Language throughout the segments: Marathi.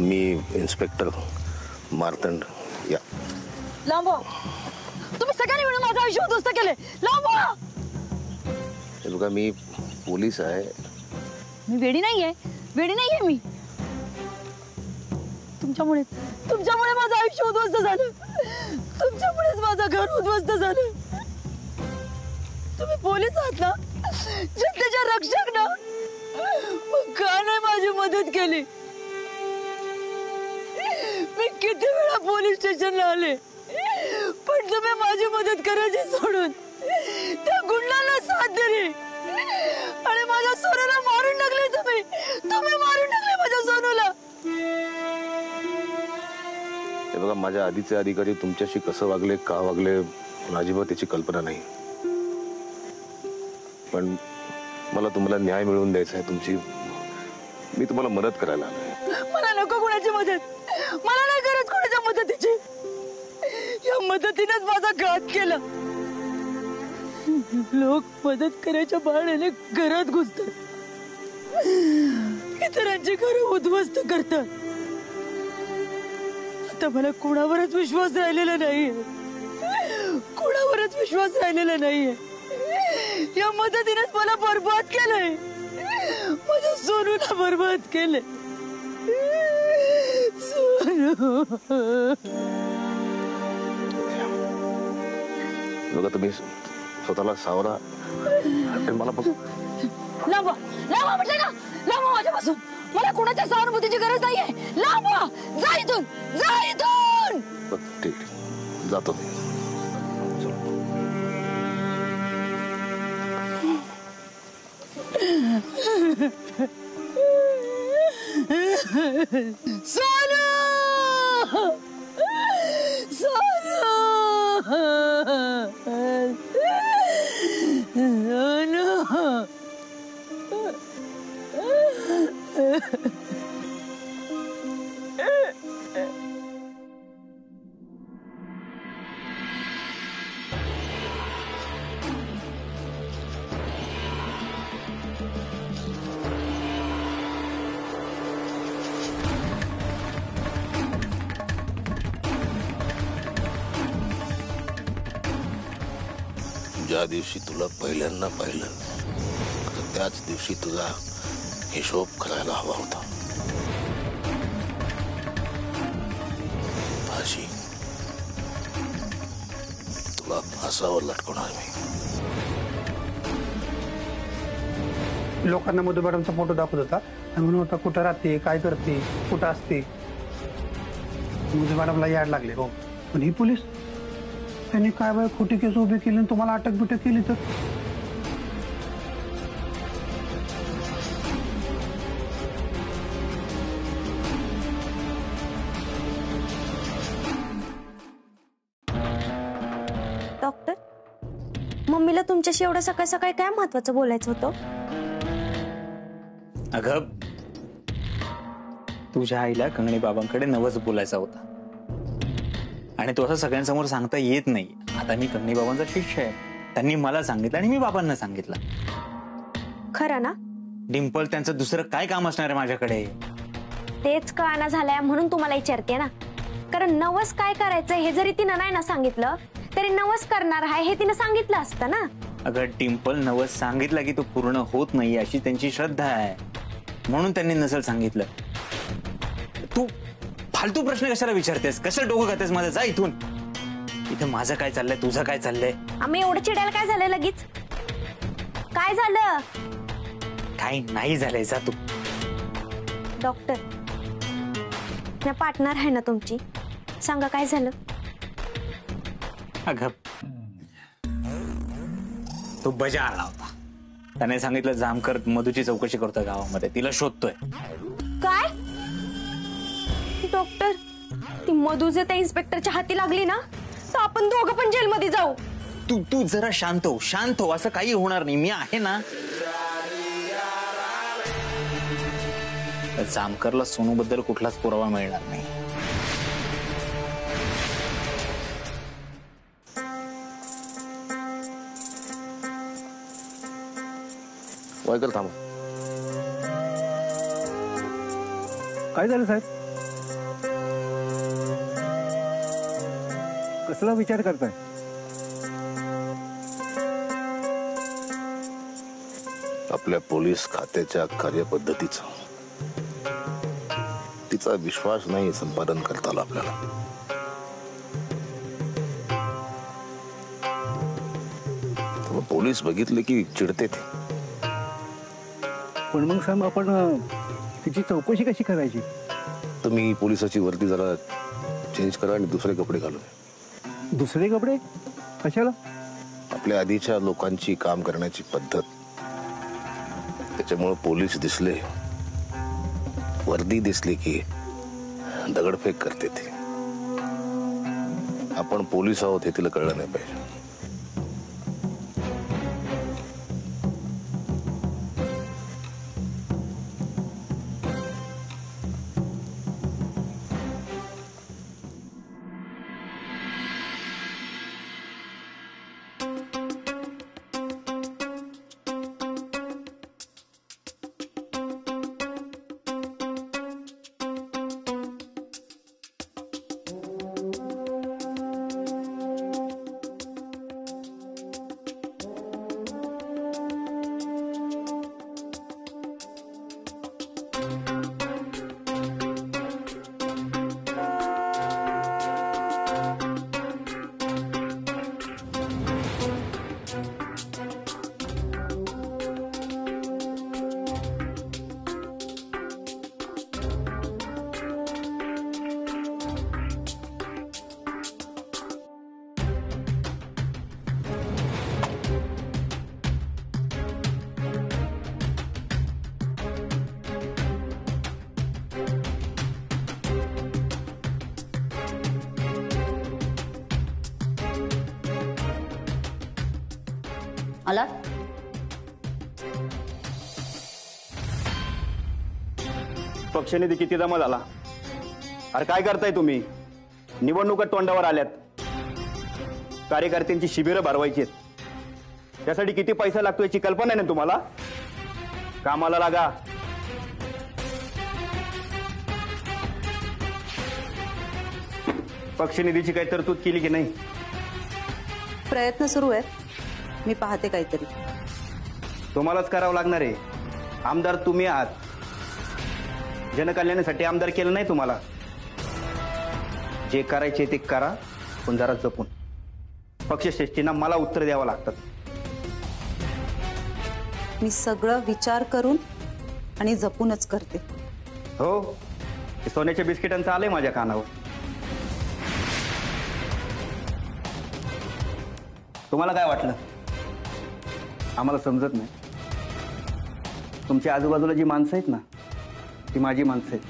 मी इन्स्पेक्टर मार्तंड. या लांबा, तुम्ही सगळ्यांनी मिळून माझं आयुष्य उद्ध्वस्त केले. लांबा. हे बघा, मी पोलीस आहे. मी वेडी नाहीये, वेडी नाहीये मी. तुमच्यामुळे माझं आयुष्य उद्ध्वस्त झालं. तुमच्यामुळेच माझं घर उद्ध्वस्त झालं. तुम्ही पोलीस आहात ना, जनतेच्या रक्षक ना, मग का नाही माझी मदत केली? मी किती वेळा पोलीस स्टेशनला आले, पण तुम्ही माझी मदत करायची सोडून त्या गुंडाला साथ दिली आणि माझ्या सोनूला मारून टाकले. तुम्ही मारून टाकले माझ्या सोनूला. हे बघा, माझ्या आधीचे अधिकारी तुमच्याशी कसं वागले, का वागले, मला अजिबात त्याची कल्पना नाही. पण मला तुम्हाला न्याय मिळवून द्यायचा आहे. मी तुम्हाला मदत करायला आलोय. मला नको कोणाची मदत. मला नाही गरज कोणाच्या मदतीची. या मदतीनेच माझा घात केला. लोक मदत करायच्या बहाण्याने घरात घुसतात, इतरांची घरं उद्ध्वस्त करतात. आता मला कोणावरच विश्वास राहिलेला नाहीये. कोणावरच विश्वास राहिलेला नाहीये. या मदतीनेच मला बर्बाद केलंय. माझ्या सोनूला बर्बाद केलंय. सोनू. बघा, तुम्ही स्वतःला सावरा. मला लांबा, लांबा म्हटलं ना. लांबा माझ्यापासून. मला कोणाच्या सहानुभूतीची गरज नाहीये. लांबा. जा इथून, जा इथून. ठीक, जातो. सोनू, सोनू, ज्या दिवशी तुला पहिल्यांदा पाहिलं, त्याच दिवशी तुझा हिशोब करायला हवा होता. फाशी तुला फासावर लटकवणार मी. लोकांना मधु मॅडमचा फोटो दाखवत होता आणि म्हणून होता कुठं राहते, काय करते, कुठं असते. मधु मॅडमला याड लागले. हो, पण ही पोलीस त्यांनी काय बाय खोटी केस उभी केली आणि तुम्हाला अटक बिटक केली तर? डॉक्टर, मम्मीला तुमच्याशी एवढं सकाळ सकाळी काय महत्वाचं बोलायचं होतं? अगं, तुझ्या आईला कंगणी बाबांकडे नवस बोलायचा होता आणि तो असं सगळ्यांसमोर सांगता येत नाही. आता मी कंगणी बाबांचा शिष्य आहे. त्यांनी मला सांगितलं आणि मी बाबांना सांगितलं. खरं ना? डिंपल, त्यांचं दुसरं काय काम असणार आहे माझ्याकडे? तेच कळना झालंय म्हणून तुम्हाला विचारते ना. कारण नवस काय करायचं हे जरी तिनं नाही ना सांगितलं तरी नवस करणार आहे हे तिनं सांगितलं असतं ना. अगं डिंपल, नवस सांगितलं की तो पूर्ण होत नाही अशी त्यांची श्रद्धा आहे, म्हणून त्यांनी नसेल सांगितलं. तू फालतू प्रश्न कशाला विचारतेस? कसं डोकं खातेस माझं? जा इथून. इथं माझं काय चाललंय, तुझं काय चाललंय? आम्ही एवढं चिडायला काय झालं लगेच? काय झालं? काही नाही झालंय, जा तू. डॉक्टर, मी पार्टनर आहे ना तुमची, सांगा काय झालं? अगं, तो बजा आला होता. त्याने सांगितलं जामकर मधूची चौकशी करतोय गावामध्ये, तिला शोधतोय. काय? डॉक्टर, ती मधू जर त्या इन्स्पेक्टरच्या हाती लागली ना तर आपण दोघं पण जेलमध्ये जाऊ. तू जरा शांत हो, शांत हो. असं काही होणार नाही, मी आहे ना. जामकरला सोनूबद्दल कुठलाच पुरावा मिळणार नाही. वायकर, थांबा. काय झालं साहेब? कसला विचार करताय? आपल्या पोलीस खात्याच्या कार्यपद्धतीचा तिचा विश्वास नाही संपादन करता आला आपल्याला. मग पोलीस बघितले की चिडते ते. पण मग साहेब आपण तिची चौकशी कशी करायची? तुम्ही पोलिसाची वर्दी जरा चेंज करा आणि दुसरे कपडे घालून. दुसरे कपडे कशाला? आपल्या आधीच्या लोकांची काम करण्याची पद्धत, त्याच्यामुळे पोलीस दिसले, वर्दी दिसली की दगडफेक करते ती. आपण पोलीस आहोत हे तिला कळलं नाही पाहिजे. आला पक्षनिधी किती जमा झाला? अरे काय करताय तुम्ही? निवडणुका तोंडावर आल्यात, कार्यकर्त्यांची शिबिरं भरवायची आहेत. त्यासाठी किती पैसा लागतो याची कल्पना आहे ना तुम्हाला? कामाला लागा. पक्षनिधीची काही तरतूद केली की नाही? प्रयत्न सुरू आहेत, मी पाहते काहीतरी. तुम्हालाच करावं लागणार आहे. आमदार तुम्ही आहात. जनकल्याणासाठी आमदार केलं नाही तुम्हाला. जे करायचे ते करा, पण जरा जपून. पक्षश्रेष्ठींना मला उत्तर द्यावं लागतात. मी सगळं विचार करून आणि जपूनच करते. हो, ते सोन्याच्या बिस्किटांचं आलंय माझ्या कानावर. तुम्हाला काय वाटलं? आम्हाला समजत नाही. तुमच्या आजूबाजूला जी माणसं आहेत ना, ती माझी माणसं आहेत.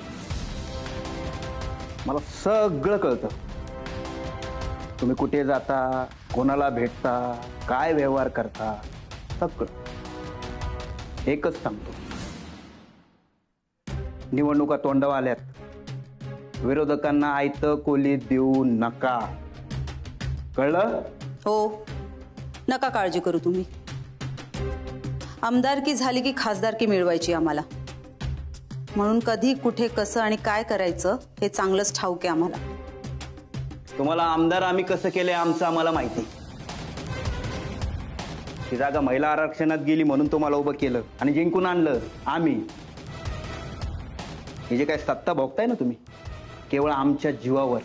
मला सगळं कळतं. तुम्ही कुठे जाता, कोणाला भेटता, काय व्यवहार करता, सगळं. एकच सांगतो, निवडणुका तोंडावर आल्यात. विरोधकांना आयतं कोली देऊ नका. कळलं? हो, नका काळजी करू तुम्ही. आमदारकी झाली की खासदारकी मिळवायची आम्हाला. म्हणून कधी कुठे कसं आणि काय करायचं हे चांगलंच ठाऊक आहे आम्हाला. तुम्हाला आमदार आम्ही कसं केलंय आमचं आम्हाला माहिती. ती जागा महिला आरक्षणात गेली म्हणून तुम्हाला उभं केलं आणि जिंकून आणलं आम्ही. हे जे काय सत्ता भोगताय ना तुम्ही, केवळ आमच्या जीवावर.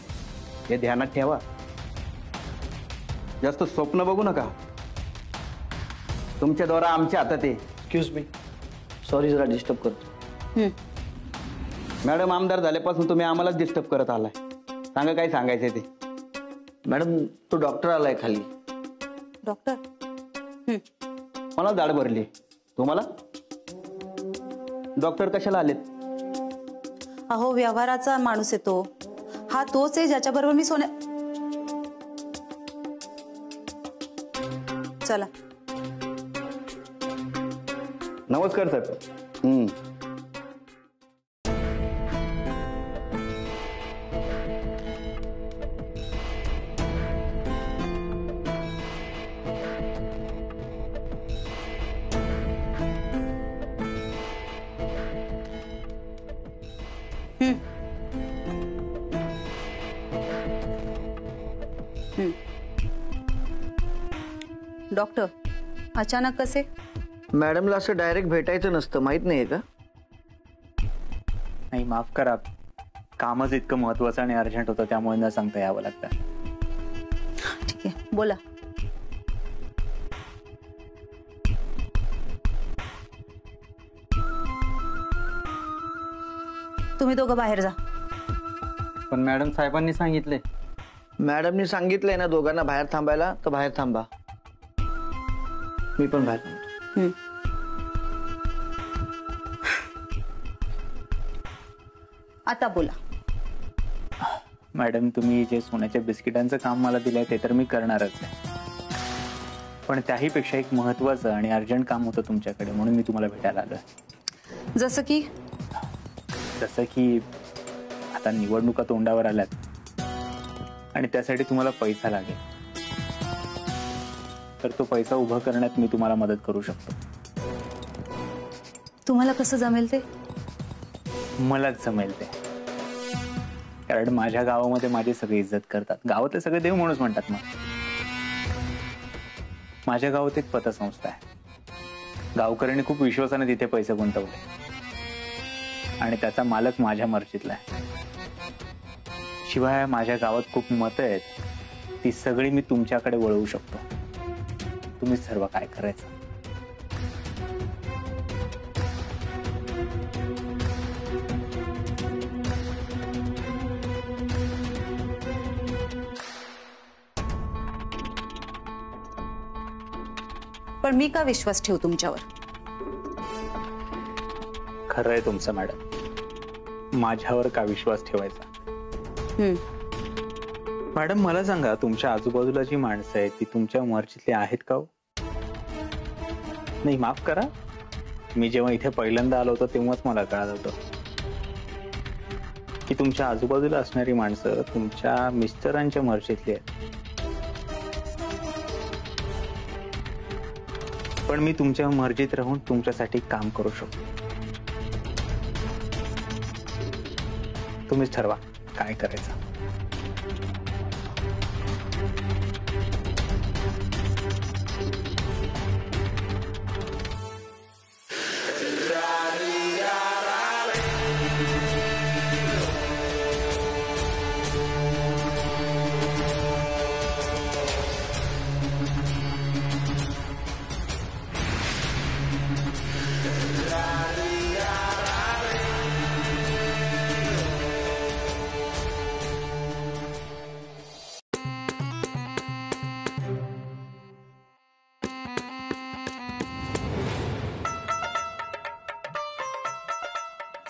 हे ध्यानात ठेवा. जास्त स्वप्न बघू नका. तुमच्याद्वारा आमच्या हातात आहे. एक्सक्यूज मी, सॉरी जरा डिस्टर्ब करतो. मॅडम, आमदार झाल्यापासून तुम्ही आम्हालाच डिस्टर्ब करत आलाय. सांगा काय सांगायचंय ते. मॅडम, तो डॉक्टर आलाय खाली. डॉक्टर? मला दाढ भरली. तुम्हाला डॉक्टर कशाला आलेत? अहो, व्यवहाराचा माणूस आहे तो. हा तोच आहे ज्याच्याबरोबर मी सोन्या. चला. नमस्कार साहेब. डॉक्टर अचानक कसे? मॅडमला असं डायरेक्ट भेटायचं नसतं, माहित नाहीये का? नाही, माफ करा, कामच इतकं महत्वाचं आणि अर्जंट होतं, त्यामुळे न सांगता यावं लागतं. ठीक आहे, बोला. तुम्ही दोघं बाहेर जा. पण मॅडम साहेबांनी सांगितले. मॅडमनी सांगितलंय ना दोघांना बाहेर थांबायला, तर बाहेर थांबा. मी पण बाहेर थांबतो. आता बोला. मॅडम, तुम्ही जे सोन्याच्या बिस्किटांचं काम मला दिलंय ते तर मी करणारच आहे, पण त्याही पेक्षा एक महत्वाचं आणि अर्जंट काम होतं तुमच्याकडे, म्हणून मी तुम्हाला भेटायला आलोय. जसं की आता निवडणुका तोंडावर आल्यात आणि त्यासाठी तुम्हाला पैसा लागेल, तर तो पैसा उभा करण्यात मी तुम्हाला मदत करू शकतो. तुम्हाला कसं जमेल ते? मलाच जमेल ते, कारण माझ्या गावामध्ये माझी सगळी इज्जत करतात. गावातले सगळे देव म्हणून म्हणतात. मग माझ्या गावात एक पतसंस्था आहे. गावकऱ्यांनी खूप विश्वासाने तिथे पैसे गुंतवले आणि त्याचा मालक माझ्या मर्जीतला आहे. शिवाय माझ्या गावात खूप मतं आहेत, ती सगळी मी तुमच्याकडे वळवू शकतो. तुम्ही सर्व काय करायचं. पण मी का विश्वास ठेवू तुमच्यावर? खरं आहे तुमचं मॅडम, माझ्यावर का विश्वास ठेवायचा? मॅडम, मला सांगा, तुमच्या आजूबाजूला जी माणसं आहेत ती तुमच्या मर्जीतली आहेत का? नाही, माफ करा, मी जेव्हा इथे पहिल्यांदा आलो होतो तेव्हाच मला कळलं होतं की तुमच्या आजूबाजूला असणारी माणसं तुमच्या मिस्टरांच्या मर्जीतली आहेत. पण मी तुमच्या मर्जीत राहून तुमच्यासाठी काम करू शकतो. तुम्हीच ठरवा काय करायचं.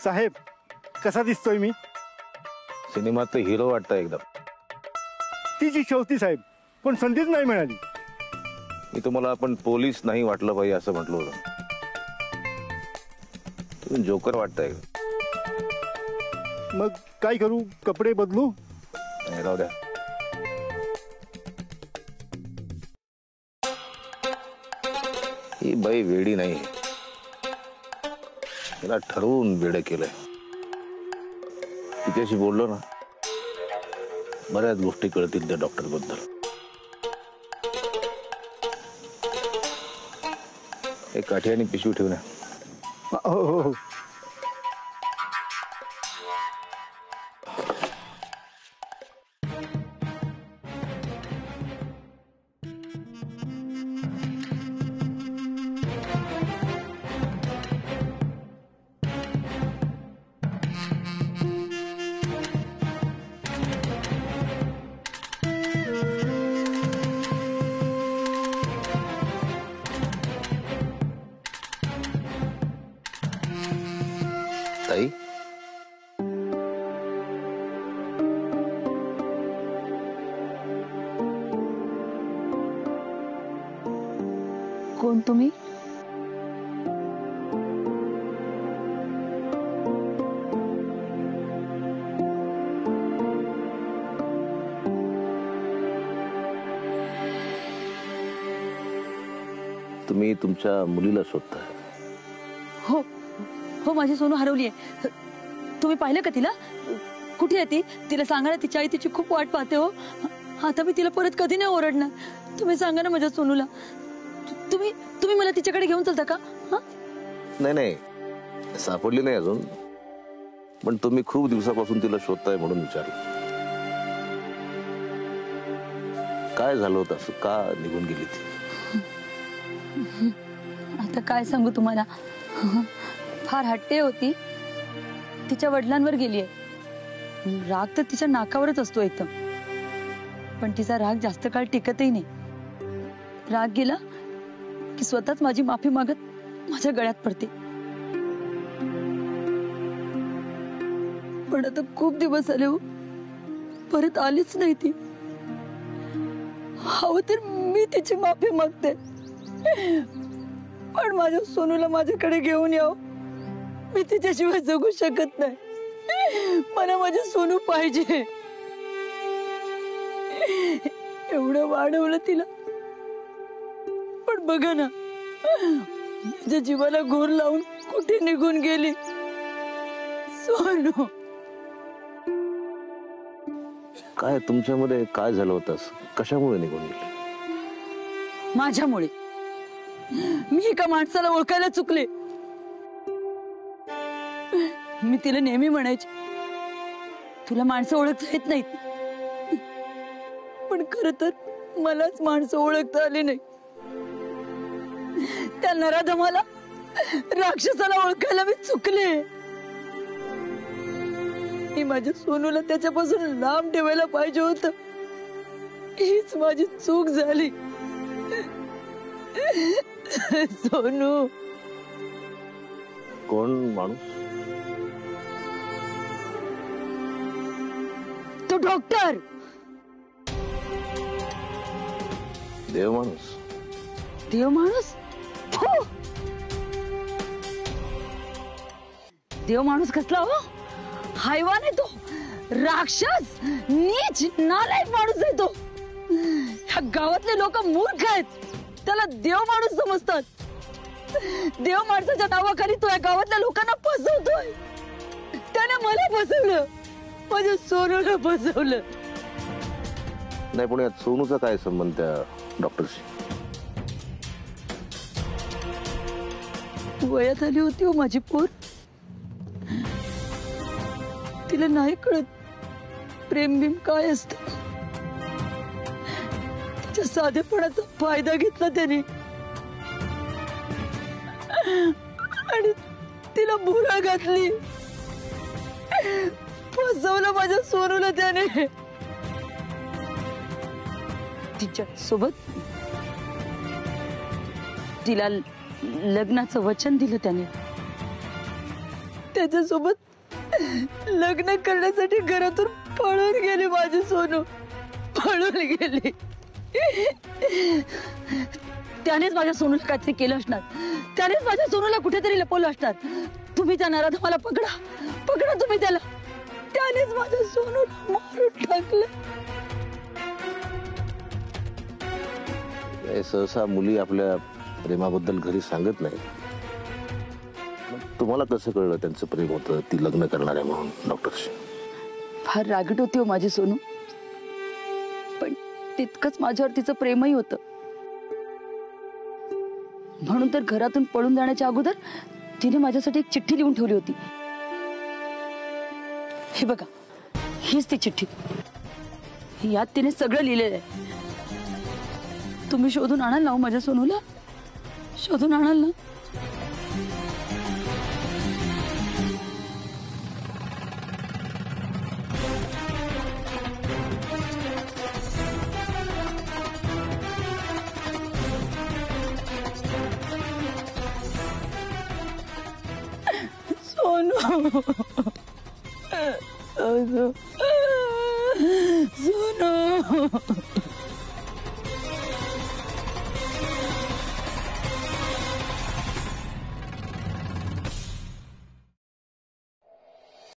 साहेब, कसा दिसतोय मी? सिनेमात हिरो वाटतं एकदम. तिची शेवटी साहेब, पण संधीच नाही मिळाली. मी तुम्हाला आपण पोलीस नाही वाटलं पाहिजे असं म्हटलं होतं. तुम्ही जोकर वाटताय. मग काय करू? कपडे बदलू? नाही, राहू द्या. ही बाई वेडी नाही, तिला ठरवून वेडं केलंय. तिच्याशी बोललो ना, बऱ्याच गोष्टी कळतील त्या डॉक्टर बद्दल. एक काठी आणि पिशवी ठेवून या. हो हो हो. ताई, कोण तुम्ही? तुम्ही तुमच्या मुलीला शोधताय. हो हो, माझी सोनू हरवली आहे. तुम्ही पाहिलं का तिला? कुठे आहे ती? तिला सांगा ना, तिची आई तिची खूप वाट पाहते. हो, आता मी तिला परत कधी नाही ओरडणार. तुम्ही सांगा ना माझ्या सोनूला. तुम्ही मला तिच्याकडे घेऊन चलता का? नाही सापडली नाही अजून, पण तुम्ही खूप दिवसापासून तिला शोधताय म्हणून विचारलं. काय झालं होतं, असं का निघून गेली ती? आता काय सांगू तुम्हाला, फार हट्टे होती. तिच्या वडिलांवर गेली आहे. राग तर तिच्या नाकावरच असतो एकदम, पण तिचा राग जास्त काळ टिकतही नाही. राग गेला की स्वतःच माझी माफी मागत माझ्या गळ्यात पडते. पण आता खूप दिवस आले हो, परत आलीच नाही ती. हवं तर मी तिची माफी मागते, पण माझ्या सोनूला माझ्याकडे घेऊन यावं. मी तिच्याशिवाय जगू शकत नाही. मला माझी सोनू पाहिजे. एवढं वाढवलं तिला, पण बघा ना, माझ्या जीवाला घोर लावून कुठे निघून गेली. सोनू, काय तुमच्यामध्ये काय झालं होतं, कशामुळे निघून गेली? माझ्यामुळे. मी एका माणसाला ओळखायला चुकले. मी तिला नेहमी म्हणायचे, तुला माणसं ओळखता येत नाहीत. पण खर तर मलाच माणसं ओळखता आली नाही. त्या नराधमाला, राक्षसाला ओळखायला मी चुकले. मी माझ्या सोनूला त्याच्यापासून लांब ठेवायला पाहिजे होतं. हीच माझी चूक झाली. सोनू. कोण माणूस? तो डॉक्टर. देव माणूस? देव माणूस? हो. देव माणूस कसला हो? हैवान आहे तो, राक्षस, नीच, नालायक माणूस आहे तो. ह्या गावातले लोक मूर्ख आहेत, त्याला देव माणूस समजतात. देव माणसाच्या नावाखाली तो या गावातल्या लोकांना फसवतोय. त्याने मला फसवलं, माझ्या सोनूला फसवलं. नाही, पण यात सोनूचा काय संबंध त्या डॉक्टरशी? वयात आली होती हो माझी पोर. तिला नाही कळत प्रेम बिम काय असत. तिच्या साधेपणाचा फायदा घेतला त्याने आणि तिला भुरा घातली. फसवलं माझ्या सोनूला त्याने. तिच्या सोबत तिला लग्नाचं वचन दिलं त्याने. त्याच्यासोबत लग्न करण्यासाठी घरातून पळून गेली माझी सोनू. पळून गेली. त्यानेच माझ्या सोनूला काहीतरी केलं असणार. त्यानेच माझ्या सोनूला कुठेतरी लपवलं असणार. तुम्ही त्या नराधमाला पकडा, पकडा तुम्ही त्याला. त्यानेच माझ्या सोनूला मारून टाकलं. सहसा मुली आपल्या प्रेमाबद्दल घरी सांगत नाही. तुम्हाला कसं कळलं त्यांचं प्रेम होतं, ती लग्न करणार आहे म्हणून डॉक्टरशी? फार रागीट होती हो माझी सोनू, पण तितकंच माझ्यावर तिचं प्रेमही होतं. म्हणून तर घरातून पळून जाण्याच्या अगोदर तिने माझ्यासाठी एक चिठ्ठी लिहून ठेवली होती. हे बघा, हीच ती चिठ्ठी. यात तिने सगळं लिहिलेलं आहे. तुम्ही शोधून आणाल ना माझ्या सोनूला? शोधून आणाल ना? सोनू, सोनू, सोनू.